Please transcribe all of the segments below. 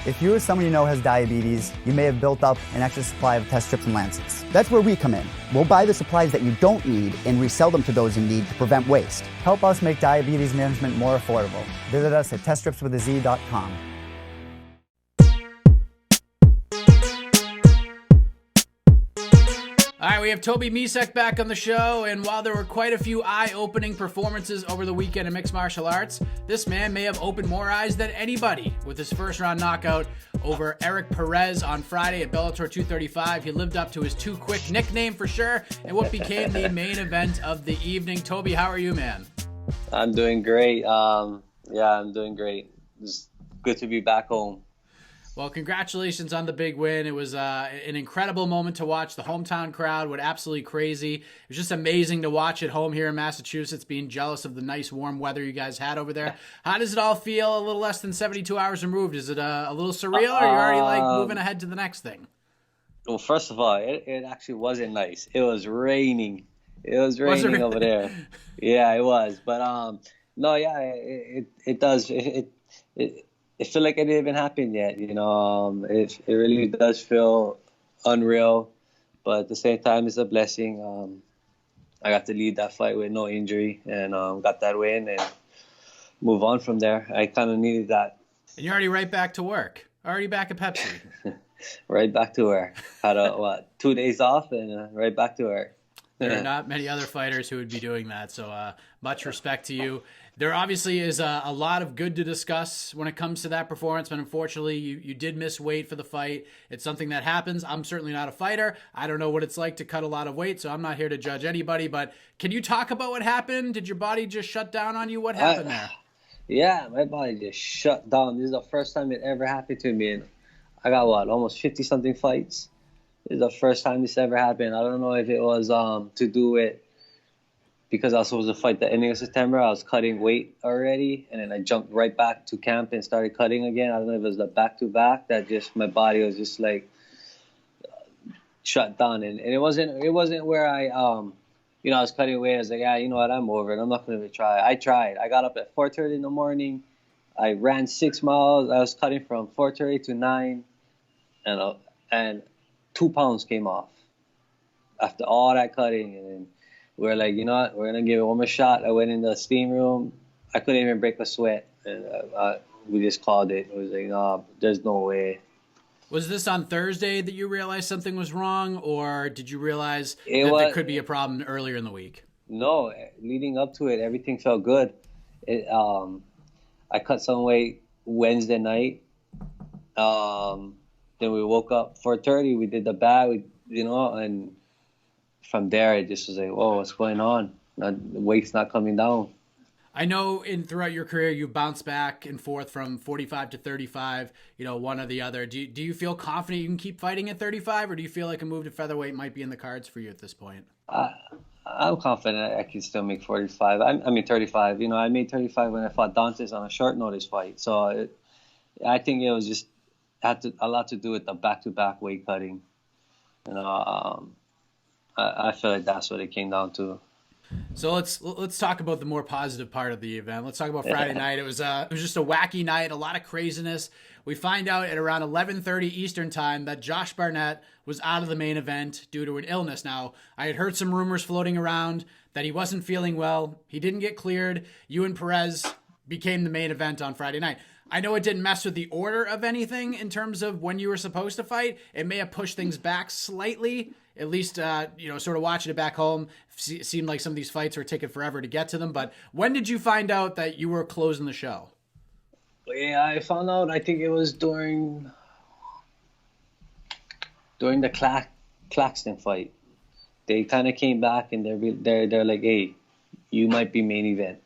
If you or someone you know has diabetes, you may have built up an extra supply of test strips and lancets. That's where we come in. We'll buy the supplies that you don't need and resell them to those in need to prevent waste. Help us make diabetes management more affordable. Visit us at teststripswithaz.com. All right, we have Toby Misech back on the show, and while there were quite a few eye-opening performances over the weekend in mixed martial arts, this man may have opened more eyes than anybody with his first-round knockout over Erik Perez on Friday at Bellator 235. He lived up to his Too Quick nickname for sure, and what became the main event of the evening. Toby, how are you, man? I'm doing great. I'm doing great. It's good to be back home. Well, congratulations on the big win. It was an incredible moment to watch. The hometown crowd went absolutely crazy. It was just amazing to watch at home here in Massachusetts, being jealous of the nice warm weather you guys had over there. How does it all feel a little less than 72 hours removed? Is it a little surreal, or are you already like moving ahead to the next thing? Well, first of all, it actually wasn't nice. It was raining. It was raining over there. Yeah, it was. But no, yeah, it does. It feel like it didn't even happen yet, you know. It really does feel unreal, but at the same time, it's a blessing. I got to lead that fight with no injury and got that win and move on from there. I kind of needed that. And you're already right back to work. Already back at Pepsi. Right back to work. Had 2 days off and right back to work. There are not many other fighters who would be doing that, so much respect to you. There obviously is a lot of good to discuss when it comes to that performance, but unfortunately you did miss weight for the fight. It's something that happens. I'm certainly not a fighter. I don't know what it's like to cut a lot of weight, so I'm not here to judge anybody, but can you talk about what happened? Did your body just shut down on you? What happened there? Yeah, my body just shut down. This is the first time it ever happened to me, and I got, almost 50-something fights. This is the first time this ever happened. I don't know if it was to do with because I was supposed to fight the ending of September. I was cutting weight already, and then I jumped right back to camp and started cutting again. I don't know if it was the back-to-back that just my body was just like shut down, and it wasn't where I I was cutting weight. I was like, yeah, you know what, I'm over it. I'm not going to try. I tried. I got up at 4:30 in the morning. I ran 6 miles. I was cutting from 4:30 to 9, and 2 pounds came off after all that cutting, and then we're like, you know what, we're going to give it one more shot. I went in the steam room. I couldn't even break a sweat. And we just called it. It was like, no, there's no way. Was this on Thursday that you realized something was wrong, or did you realize that there could be a problem earlier in the week? No, leading up to it, everything felt good. I cut some weight Wednesday night. Then we woke up 4:30. We did the bag, and from there, it just was like, whoa, what's going on? The weight's not coming down. I know throughout your career, you bounced back and forth from 45 to 35, one or the other. Do you feel confident you can keep fighting at 35, or do you feel like a move to featherweight might be in the cards for you at this point? I'm confident I can still make 45. I mean 35. I made 35 when I fought Dantes on a short notice fight. So I think it was just had a lot to do with the back-to-back weight cutting. I feel like that's what it came down to. So let's talk about the more positive part of the event. Let's talk about Friday night. It was just a wacky night, a lot of craziness. We find out at around 11:30 Eastern time that Josh Barnett was out of the main event due to an illness. Now, I had heard some rumors floating around that he wasn't feeling well. He didn't get cleared. You and Perez became the main event on Friday night. I know it didn't mess with the order of anything in terms of when you were supposed to fight. It may have pushed things back slightly. At least, sort of watching it back home, seemed like some of these fights were taking forever to get to them. But when did you find out that you were closing the show? Yeah, I found out, I think it was during the Claxton fight. They kind of came back and they're like, hey, you might be main event.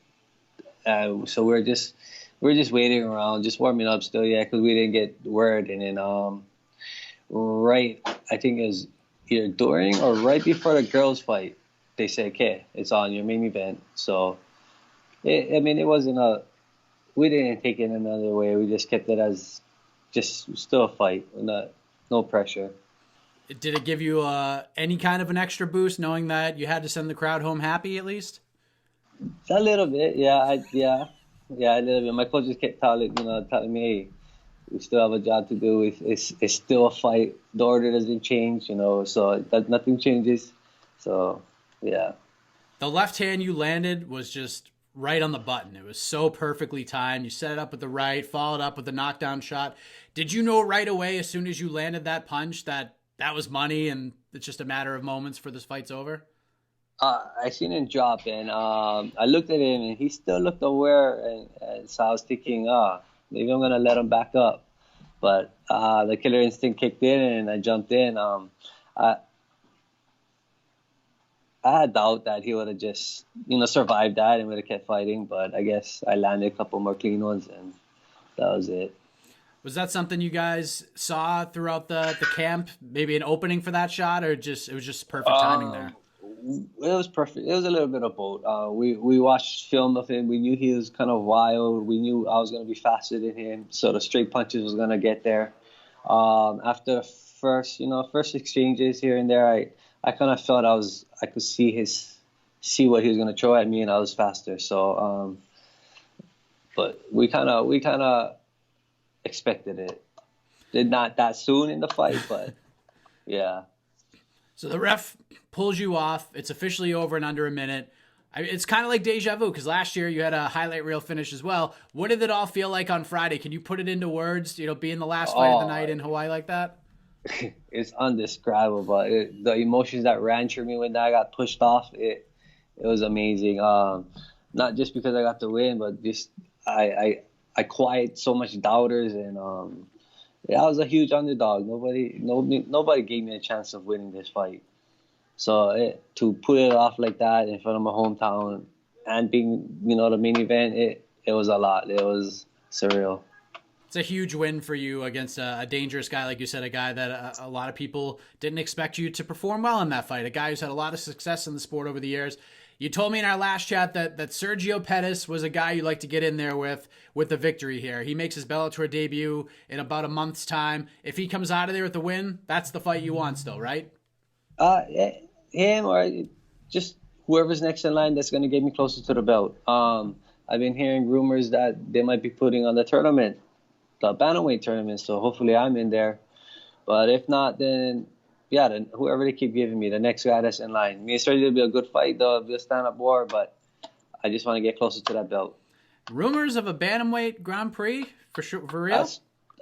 So we're just waiting around, just warming up still, because we didn't get word. And then I think it was either during or right before the girls' fight, they said, okay, it's on your main event. So, it wasn't we didn't take it another way. We just kept it as just still a fight, no pressure. Did it give you any kind of an extra boost knowing that you had to send the crowd home happy at least? A little bit, yeah, a little bit. My coach just kept telling me, hey, We still have a job to do. It's still a fight. The order doesn't change, so that nothing changes. So, yeah. The left hand you landed was just right on the button. It was so perfectly timed. You set it up with the right, followed up with the knockdown shot. Did you know right away, as soon as you landed that punch, that was money and it's just a matter of moments for this fight's over? I seen him drop, and I looked at him, and he still looked aware, and so I was thinking, maybe I'm gonna let him back up. But the killer instinct kicked in, and I jumped in. I I had doubt that he would have just, survived that and would have kept fighting. But I guess I landed a couple more clean ones, and that was it. Was that something you guys saw throughout the camp? Maybe an opening for that shot, or it was just perfect timing there? It was perfect. It was a little bit of both. We watched film of him. We knew he was kind of wild. We knew I was going to be faster than him, so the straight punches was going to get there. After the first exchanges here and there, I kind of felt I could see what he was going to throw at me, and I was faster. So, but we kind of expected it. Did not that soon in the fight, but yeah. So the ref pulls you off. It's officially over in under a minute. It's kind of like deja vu because last year you had a highlight reel finish as well. What did it all feel like on Friday? Can you put it into words, being the last fight of the night in Hawaii like that? It's undescribable. The emotions that ran through me when I got pushed off, it was amazing. Not just because I got the win, but just I quieted so much doubters, and I was a huge underdog. Nobody gave me a chance of winning this fight. So to put it off like that in front of my hometown and being, the main event, it was a lot. It was surreal. It's a huge win for you against a dangerous guy, like you said, a guy that a lot of people didn't expect you to perform well in that fight, a guy who's had a lot of success in the sport over the years. You told me in our last chat that Sergio Pettis was a guy you'd like to get in there with the victory here. He makes his Bellator debut in about a month's time. If he comes out of there with the win, that's the fight you want still, right? Him or just whoever's next in line that's going to get me closer to the belt. I've been hearing rumors that they might be putting on the bantamweight tournament, so hopefully I'm in there. But if not, then whoever they keep giving me, the next guy that's in line. Me and Sergio will be a good fight, though. It'll be a stand-up war, but I just want to get closer to that belt. Rumors of a bantamweight Grand Prix for real?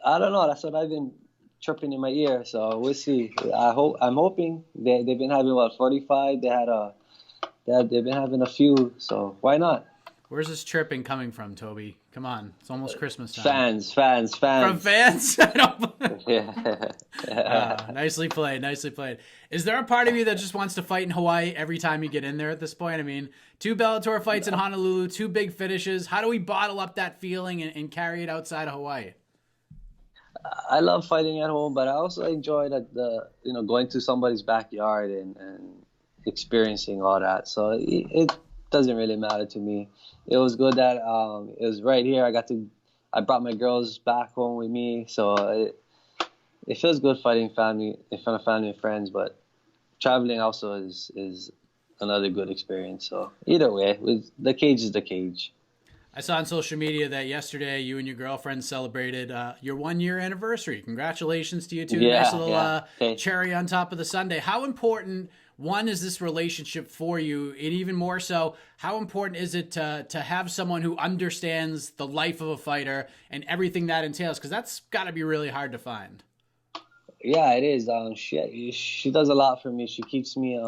I don't know. That's what I've been chirping in my ear. So we'll see. I'm hoping they've been having 45. They've been having a few. So why not? Where's this chirping coming from, Toby? Come on, it's almost Christmas time. Fans. From fans? Yeah. Nicely played. Is there a part of you that just wants to fight in Hawaii every time you get in there at this point? I mean, 2 Bellator fights in Honolulu, 2 big finishes. How do we bottle up that feeling and carry it outside of Hawaii? I love fighting at home, but I also enjoy going to somebody's backyard and experiencing all that. So it doesn't really matter to me. It was good that it was right here. I brought my girls back home with me, so it feels good fighting family in front of family and friends. But traveling also is another good experience. So either way, the cage is the cage. I saw on social media that yesterday you and your girlfriend celebrated your 1-year anniversary. Congratulations to you two. Yeah, nice little cherry on top of the sundae. How important, one, is this relationship for you? And even more so, how important is it to have someone who understands the life of a fighter and everything that entails? Because that's got to be really hard to find. Yeah, it is. She does a lot for me. She keeps me,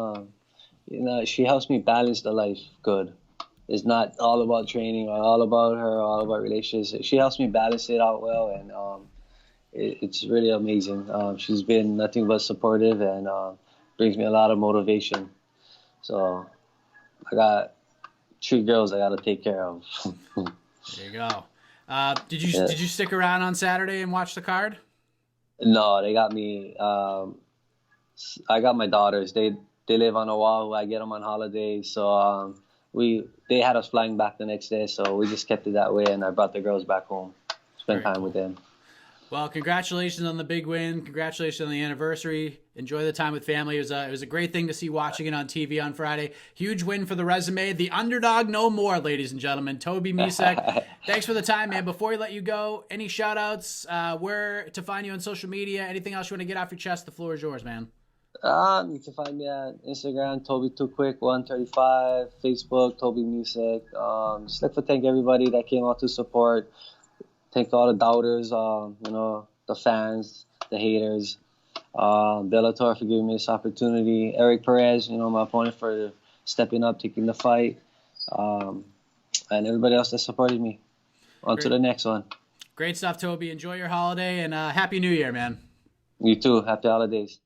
she helps me balance the life good. It's not all about training or all about her or all about relationships. She helps me balance it out well, and it's really amazing. She's been nothing but supportive and brings me a lot of motivation. So I got 3 girls I got to take care of. There you go. Did you stick around on Saturday and watch the card? No, they got me. I got my daughters. They live on Oahu. I get them on holidays. So they had us flying back the next day. So we just kept it that way, and I brought the girls back home, spent time with them. Well, congratulations on the big win. Congratulations on the anniversary. Enjoy the time with family. It was a great thing to see watching it on TV on Friday. Huge win for the resume. The underdog no more, ladies and gentlemen. Toby Misech, thanks for the time, man. Before we let you go, any shout-outs, where to find you on social media, anything else you want to get off your chest? The floor is yours, man. You can find me at Instagram, Toby2Quick135, Facebook, Toby Misech. Just like to thank everybody that came out to support. Thank all the doubters, the fans, the haters, Bellator for giving me this opportunity, Erik Perez, my opponent, for stepping up, taking the fight, and everybody else that supported me. On to the next one. Great stuff, Toby. Enjoy your holiday, and Happy New Year, man. You too. Happy holidays.